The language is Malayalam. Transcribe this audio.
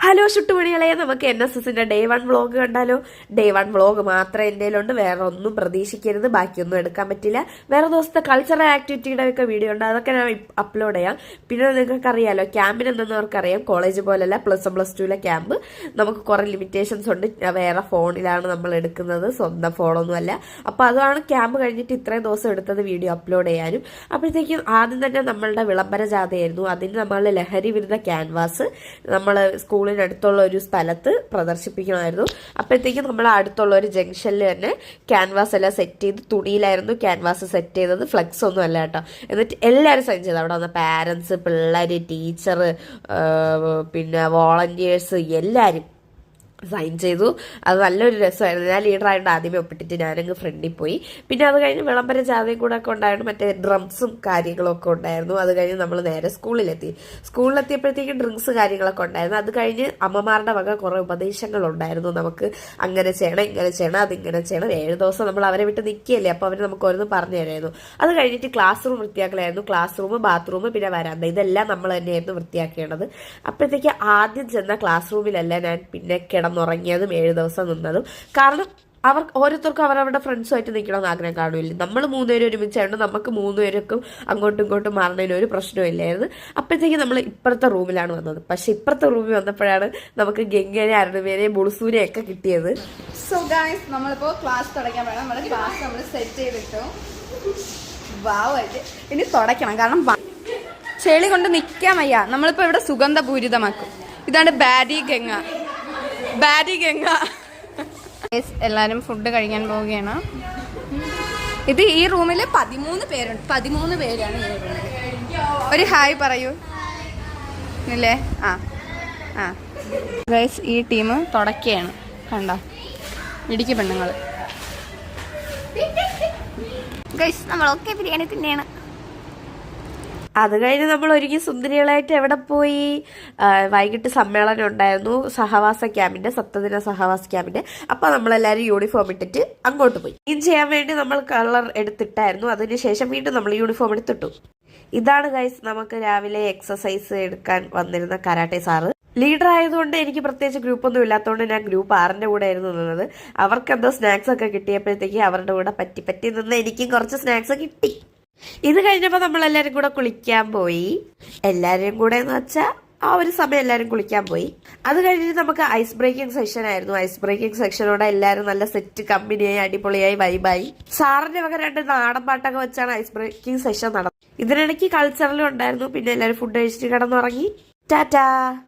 ഹലോ ചുട്ടുപണികളെ, നമുക്ക് NSSന്റെ ഡേ 1 വ്ളോഗ് കണ്ടാലോ. ഡേ 1 വ്ളോഗ് മാത്രമേ എൻ്റെ കയ്യിലുണ്ട്, വേറെ ഒന്നും പ്രതീക്ഷിക്കരുത്. ബാക്കിയൊന്നും എടുക്കാൻ പറ്റില്ല. വേറെ ദിവസത്തെ കൾച്ചറൽ ആക്ടിവിറ്റിയുടെ ഒക്കെ വീഡിയോ ഉണ്ട്, അതൊക്കെ ഞാൻ അപ്ലോഡ് ചെയ്യാം. പിന്നെ നിങ്ങൾക്ക് അറിയാലോ, ക്യാമ്പിന് എന്തെന്നവർക്കറിയാം, കോളേജ് പോലല്ല, +1+2 ക്യാമ്പ്. നമുക്ക് കുറെ ലിമിറ്റേഷൻസ് ഉണ്ട്. വേറെ ഫോണിലാണ് നമ്മൾ എടുക്കുന്നത്, സ്വന്തം ഫോണൊന്നുമല്ല. അപ്പൊ അതാണ് ക്യാമ്പ് കഴിഞ്ഞിട്ട് ഇത്രയും ദിവസം എടുത്തത് വീഡിയോ അപ്ലോഡ് ചെയ്യാനും. അപ്പോഴത്തേക്കും ആദ്യം തന്നെ നമ്മളുടെ വിളംബര ജാഥയായിരുന്നു. അതിന് നമ്മൾ ലഹരി വിരുദ്ധ ക്യാൻവാസ് നമ്മൾ സ്കൂളിനടുത്തുള്ള ഒരു സ്ഥലത്ത് പ്രദർശിപ്പിക്കണമായിരുന്നു. അപ്പോഴത്തേക്കും നമ്മൾ അടുത്തുള്ള ഒരു ജംഗ്ഷനിൽ തന്നെ ക്യാൻവാസ് എല്ലാം സെറ്റ് ചെയ്ത്, തുണിയിലായിരുന്നു ക്യാൻവാസ് സെറ്റ് ചെയ്തത്, ഫ്ലെക്സ് ഒന്നും അല്ല കേട്ടോ. എന്നിട്ട് എല്ലാവരും സൈൻ ചെയ്തു. അവിടെ വന്ന പാരൻസ്, പിള്ളേർ, ടീച്ചർ, പിന്നെ വോളണ്ടിയേഴ്സ് എല്ലാവരും സൈൻ ചെയ്തു. അത് നല്ലൊരു രസമായിരുന്നു. ഞാൻ ലീഡറായിട്ട് ആദ്യമേ ഒപ്പിട്ടിട്ട് ഞാനങ്ങ് ഫ്രണ്ടിൽ പോയി. പിന്നെ അത് കഴിഞ്ഞ് വിളംബര ജാഥയും കൂടെ ഒക്കെ ഉണ്ടായിരുന്നു. മറ്റേ ഡ്രംസും കാര്യങ്ങളൊക്കെ ഉണ്ടായിരുന്നു. അത് കഴിഞ്ഞ് നമ്മൾ നേരെ സ്കൂളിലെത്തിയപ്പോഴത്തേക്കും ഡ്രിങ്ക്സ് കാര്യങ്ങളൊക്കെ ഉണ്ടായിരുന്നു. അത് കഴിഞ്ഞ് അമ്മമാരുടെ വക കുറേ ഉപദേശങ്ങളുണ്ടായിരുന്നു. നമുക്ക് അങ്ങനെ ചെയ്യണം, ഇങ്ങനെ ചെയ്യണം, അതിങ്ങനെ ചെയ്യണം. 7 ദിവസം നമ്മൾ അവരെ വിട്ട് നിൽക്കുകയല്ലേ, അപ്പോൾ അവർ നമുക്ക് ഓരോന്ന് പറഞ്ഞു തരായിരുന്നു. അത് കഴിഞ്ഞിട്ട് ക്ലാസ് റൂം വൃത്തിയാക്കലായിരുന്നു. ക്ലാസ് റൂം, ബാത്റൂം, പിന്നെ വരാന്ത, ഇതെല്ലാം നമ്മൾ തന്നെയായിരുന്നു വൃത്തിയാക്കേണ്ടത്. അപ്പോഴത്തേക്ക് ആദ്യം ചെന്ന ക്ലാസ് റൂമിലല്ല ഞാൻ പിന്നെ കിടന്നുറങ്ങിയതും 7 ദിവസം നിന്നതും. കാരണം ഓരോരുത്തർക്കും അവരവരുടെ ഫ്രണ്ട്സുമായിട്ട് നിൽക്കണമെന്ന് ആഗ്രഹം കാണില്ല. നമ്മൾ 3 പേരും ഒരുമിച്ചായതുകൊണ്ട് നമുക്ക് 3 പേർക്കും അങ്ങോട്ടും ഇങ്ങോട്ടും മാറുന്നതിന് ഒരു പ്രശ്നമില്ലായിരുന്നു. അപ്പോഴത്തേക്ക് നമ്മൾ ഇപ്പുറത്തെ റൂമിലാണ് വന്നത്. പക്ഷെ ഇപ്പുറത്തെ റൂമിൽ വന്നപ്പോഴാണ് നമുക്ക് ഗംഗനെ, അരുണുമേനെയും ബുളുസൂനെയും ഒക്കെ കിട്ടിയത്. സോ ഗൈസ്, നമ്മളിപ്പോൾ ക്ലാസ് തുടങ്ങാൻ വേണം. നമ്മുടെ ക്ലാസ് നമ്മൾ സെറ്റ് ചെയ്തിട്ടു. വാവായിട്ട് ഇനി തുടയ്ക്കണം, കാരണം ചെളി കൊണ്ട് നിൽക്കാൻ വയ്യ. നമ്മളിപ്പോൾ ഇവിടെ സുഗന്ധപൂരിതമാക്കും. ഇതാണ് ബാഡി ഗംഗ. എല്ലാവരും ഫുഡ് കഴിക്കാൻ പോവുകയാണ്. ഇത് ഈ റൂമിൽ 13 പേരുണ്ട്. 13 പേരാണ് ഈ റൂമിൽ. ഒരു ഹായ് പറയൂ ഇല്ലേ? ഗൈസ്, ഈ ടീം തുടക്കുകയാണ്. കണ്ട ഇടുക്കി പെണ്ണുങ്ങൾ. ഗൈസ്, നമ്മളൊക്കെ ബിരിയാണി തന്നെയാണ്. അത് കഴിഞ്ഞ് നമ്മൾ ഒരുങ്ങി സുന്ദരികളായിട്ട് എവിടെ പോയി? വൈകിട്ട് സമ്മേളനം ഉണ്ടായിരുന്നു, സഹവാസ ക്യാമ്പിന്റെ, സപ്തദിന സഹവാസ ക്യാമ്പിന്റെ. അപ്പൊ നമ്മളെല്ലാവരും യൂണിഫോം ഇട്ടിട്ട് അങ്ങോട്ട് പോയി. ഇത് ചെയ്യാൻ വേണ്ടി നമ്മൾ കളർ എടുത്തിട്ടായിരുന്നു. അതിനുശേഷം വീണ്ടും നമ്മൾ യൂണിഫോം എടുത്തിട്ടു. ഇതാണ് ഗൈസ് നമുക്ക് രാവിലെ എക്സസൈസ് എടുക്കാൻ വന്നിരുന്ന കരാട്ടെ സാറ്. ലീഡർ ആയതുകൊണ്ട് എനിക്ക് പ്രത്യേകിച്ച് ഗ്രൂപ്പൊന്നും ഇല്ലാത്തതുകൊണ്ട് ഞാൻ ഗ്രൂപ്പ് 6ന്റെ കൂടെ ആയിരുന്നു നിന്നത്. അവർക്ക് എന്തോ സ്നാക്സ് ഒക്കെ കിട്ടിയപ്പോഴത്തേക്ക് അവരുടെ കൂടെ പറ്റി നിന്ന് എനിക്കും കുറച്ച് സ്നാക്സ് കിട്ടി. ഇത് കഴിഞ്ഞപ്പോൾ നമ്മളെല്ലാവരും കൂടെ കുളിക്കാൻ പോയി. എല്ലാവരും കൂടെ എന്ന് വെച്ചാൽ ആ ഒരു സമയം എല്ലാവരും കുളിക്കാൻ പോയി. അത് കഴിഞ്ഞിട്ട് നമുക്ക് ഐസ് ബ്രേക്കിംഗ് സെക്ഷൻ ആയിരുന്നു. ഐസ് ബ്രേക്കിംഗ് സെക്ഷനോടെ എല്ലാവരും നല്ല സെറ്റ് കമ്പനിയായി, അടിപൊളിയായി, വൈബായി. സാറിന്റെ വക 2 നാടൻ പാട്ടൊക്കെ വെച്ചാണ് ഐസ് ബ്രേക്കിംഗ് സെഷൻ നടന്നത്. ഇതിനിടയ്ക്ക് കൾച്ചറലും ഉണ്ടായിരുന്നു. പിന്നെ എല്ലാവരും ഫുഡ് കഴിച്ചിട്ട് കിടന്നുറങ്ങി. ടാറ്റാ.